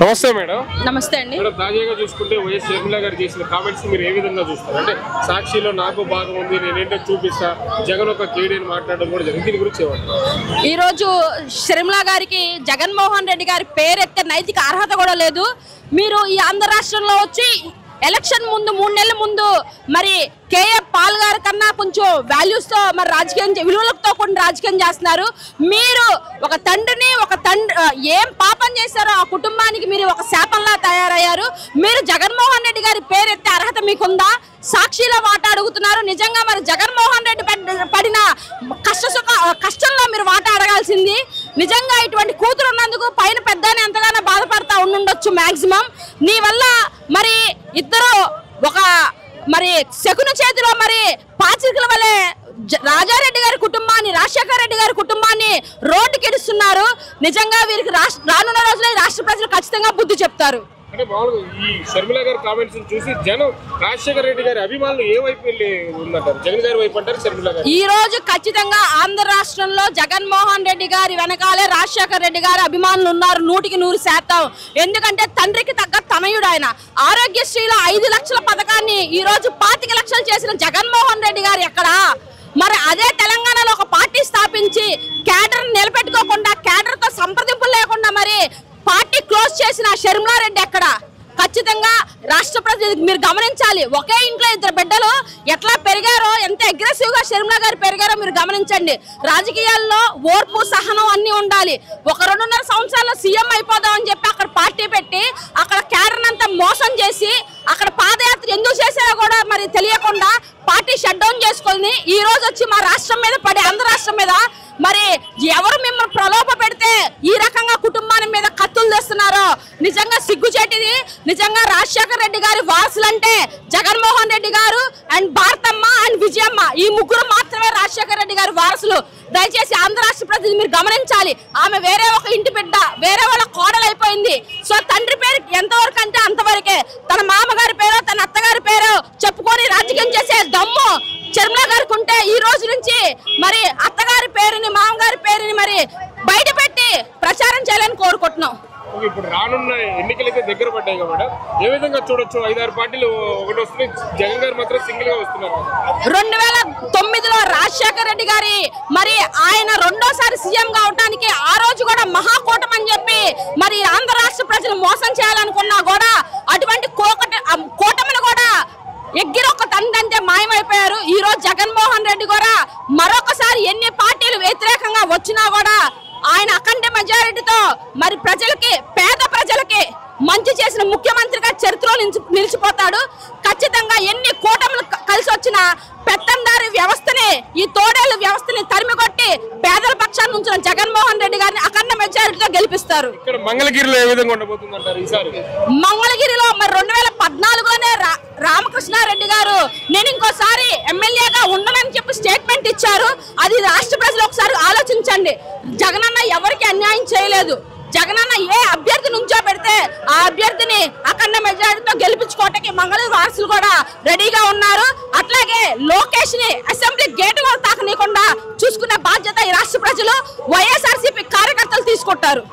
నమస్తే మేడం. నమస్తే అండి. మేడం, తాజాగా చూసుకుంటే వైఎస్ షర్మిల గారు చేసిన కామెంట్స్ మీరు ఏ విధంగా చూస్తారు? అంటే సాక్షిలో నాకు భాగం ఉంది, నేనేంటో చూపిస్తా, జగన్ ఒక కేడీని మాట్లాడడం కూడా జరిగింది. దీని గురించి ఏమంటారు? ఈ రోజు షర్మిల గారికి జగన్మోహన్ రెడ్డి గారి పేరెత్తే నైతిక అర్హత కూడా లేదు. మీరు ఈ ఆంధ్ర రాష్ట్రంలో వచ్చి ఎలక్షన్ ముందు 3 నెలల ముందు మరి కేఏ పాల్ గారి కన్నా కొంచెం వాల్యూస్ తో మరి రాజకీయం విలువలతో కొన్ని రాజకీయం చేస్తున్నారు. మీరు ఒక తండ్రిని ఏం పాపం చేశారో ఆ కుటుంబానికి మీరు ఒక శాపంలా తయారయ్యారు. మీరు జగన్మోహన్ రెడ్డి గారి పేరెత్తే అర్హత మీకుందా? సాక్షిలో వాటా అడుగుతున్నారు. నిజంగా మరి జగన్మోహన్ రెడ్డి పడిన కష్టంలో మీరు వాటా అడగాల్సింది. నిజంగా ఇటువంటి కూతురు ఉన్నందుకు పైన పెద్దని ఎంతగానో బాధపడతా ఉండొచ్చు మాక్సిమం. నీ వల్ల మరి ఇద్దరు ఒక మరి శకున చేతిలో మరి పాచికల వలె రాజారెడ్డి గారి కుటుంబాన్ని, రాజశేఖర రెడ్డి గారి కుటుంబాన్ని రోడ్డుకి ఇడుస్తున్నారు. నిజంగా వీరికి రానున్న రోజుల్లో రాష్ట్ర ప్రజలు ఖచ్చితంగా బుద్ధి చెప్తారు. అంటే మామూలుగా ఈ షర్మిల గారి కామెంట్స్ చూసి జనం రాజశేఖర రెడ్డి గారి అభిమానులు ఏ వైపు వెళ్ళి ఉందంటారు? జగన్ గారి వైపు అంటారు, షర్మిల గారు? ఈ రోజు ఖచ్చితంగా ఆంధ్ర రాష్ట్రంలో జగన్మోహన్ రెడ్డి గారి వెనకాలే రాజశేఖర రెడ్డి గారి అభిమానులు ఉన్నారు 100%. ఎందుకంటే తండ్రికి తగ్గ తనయుడు ఆయన. ఆరోగ్యశ్రీలో 5 లక్షల పథకాన్ని ఈ రోజు 25 లక్షలు చేసిన జగన్మోహన్ రెడ్డి గారు ఎక్కడా? మరి అదే తెలంగాణలో ఒక పార్టీ స్థాపించి క్యాడర్ నిలబెట్టుకోకుండా, క్యాడర్ తో సంప్రదింపులు లేకుండా మరి పార్టీ క్లోజ్ చేసిన షర్మిల రెడ్డి ఎక్కడ? ఖచ్చితంగా రాష్ట్ర ప్రజలు మీరు గమనించాలి. ఒకే ఇంట్లో 2 బిడ్డలు ఎట్లా పెరిగారో, ఎంత అగ్రెసివ్ గా షర్మిల గారు పెరిగారో మీరు గమనించండి. రాజకీయాల్లో ఓర్పు, సహనం అన్ని ఉండాలి. ఒక 2.5 సంవత్సరాల్లో సీఎం అయిపోదాం అని చెప్పి అక్కడ పార్టీ పెట్టి అక్కడ క్యాడర్ అంతా మోసం చేసి అక్కడ పాదయాత్ర ఎందుకు చేశారో కూడా మరి తెలియకుండా పార్టీ షట్ డౌన్ చేసుకొని ఈ రోజు వచ్చి మా రాష్ట్రం మీద పడి, ఆంధ్ర రాష్ట్రం మీద మరి ఎవరు మిమ్మల్ని ప్రలోభ పెడితే ఈ రకంగా కుటుంబాల మీద కత్తులు తెస్తున్నారో నిజంగా సిగ్గుచేటిది. నిజంగా రాజశేఖర రెడ్డి గారి వారసులంటే జగన్మోహన్ రెడ్డి గారు అండ్ భారతమ్మ అండ్ విజయమ్మ, ఈ ముగ్గురు మాత్రమే రాజశేఖర రెడ్డి గారి వారసులు. దయచేసి ఆంధ్ర రాష్ట్ర ప్రజలు మీరు గమనించాలి. ఆమె వేరే ఒక ఇంటి బిడ్డ, వేరే వాళ్ళ కోడలు అయిపోయింది. సో తండ్రి పేరు ఎంతవరకు అంటే అంతవరకే. తన మామగారి పేరు, తన అత్తగారి పేరు చెప్పుకొని రాజకీయం చేసే దమ్ము షర్మిల గారికి ఉంటే ఈ రోజు నుంచి మరి అత్తగారి పేరుని, మామగారి పేరుని మరి బయట పెట్టి ప్రచారం చేయాలని కోరుకుంటున్నాం. ఇప్పుడు రానున్న ఎన్నికలైతే దగ్గర పడ్డాయి కదా, ఏ విధంగా చూడొచ్చు? 5-6 పార్టీలు ఒకటి వస్తున్నాయి, జగన్ గారు మాత్రం సింగిల్ గా వస్తున్నారు. 2009లో రాజశేఖర రెడ్డి గారి మరి ఆయన 2వ సీఎం గా అవడానికి ఆ రోజు కూడా మహాకూటమి అని చెప్పి మరి ఆంధ్ర రాష్ట్ర ప్రజలు మోసం చేయాలనుకున్నా కూడా అటువంటి కూటమిని కూడా ఎగ్గిరొక్క తండ్రి మాయమైపోయారు. ఈ రోజు జగన్మోహన్ రెడ్డి కూడా మరొకసారి ఎన్ని పార్టీలు వ్యతిరేకంగా వచ్చినా కూడా ఆయన అఖండ మెజారిటీతో మరి ప్రజలకి, పేద ప్రజలకి మంచి చేసిన ముఖ్యమంత్రిగా చరిత్రలో నిలిచిపోతాడు. ఖచ్చితంగా ఎన్ని కూటములు కలిసి వచ్చిన పెత్తందారి వ్యవస్థని, ఈ తోడేళ్ల వ్యవస్థని తరిమికొట్టి పేదల పక్షాన్ని ఉంచిన జగన్మోహన్ రెడ్డి గారిని అఖండ మెజారిటీతో గెలిపిస్తారు. ఇక్కడ మంగళగిరిలో ఏ విధంగా ఉండబోతుందంటారు ఈసారి? మంగళగిరిలో మరి 2014లోనే రామకృష్ణారెడ్డి గారు నేను ఇంకోసారి ఎమ్మెల్యేగా ఉండనని చెప్పి స్టేట్మెంట్ ఇచ్చారు. అది రాష్ట్ర ప్రజలు ఒకసారి ఆలోచించండి. జగనన్న ఎవరికి అన్యాయం చేయలేదు. జగనన్న ఏ అభ్యర్థి నుంచో పెడితే ఆ అభ్యర్థిని అఖండ మెజారిటీతో గెలిపించుకోవటానికి మంగళగిరి వారసులు కూడా రెడీగా ఉన్నారు. అట్లాగే లోకేష్ ని అసెంబ్లీ గేటు కూడా తాకనీయకుండా చూసుకునే బాధ్యత ఈ రాష్ట్ర ప్రజలు, వైఎస్ఆర్సీపీ కార్యకర్తలు తీసుకుంటారు.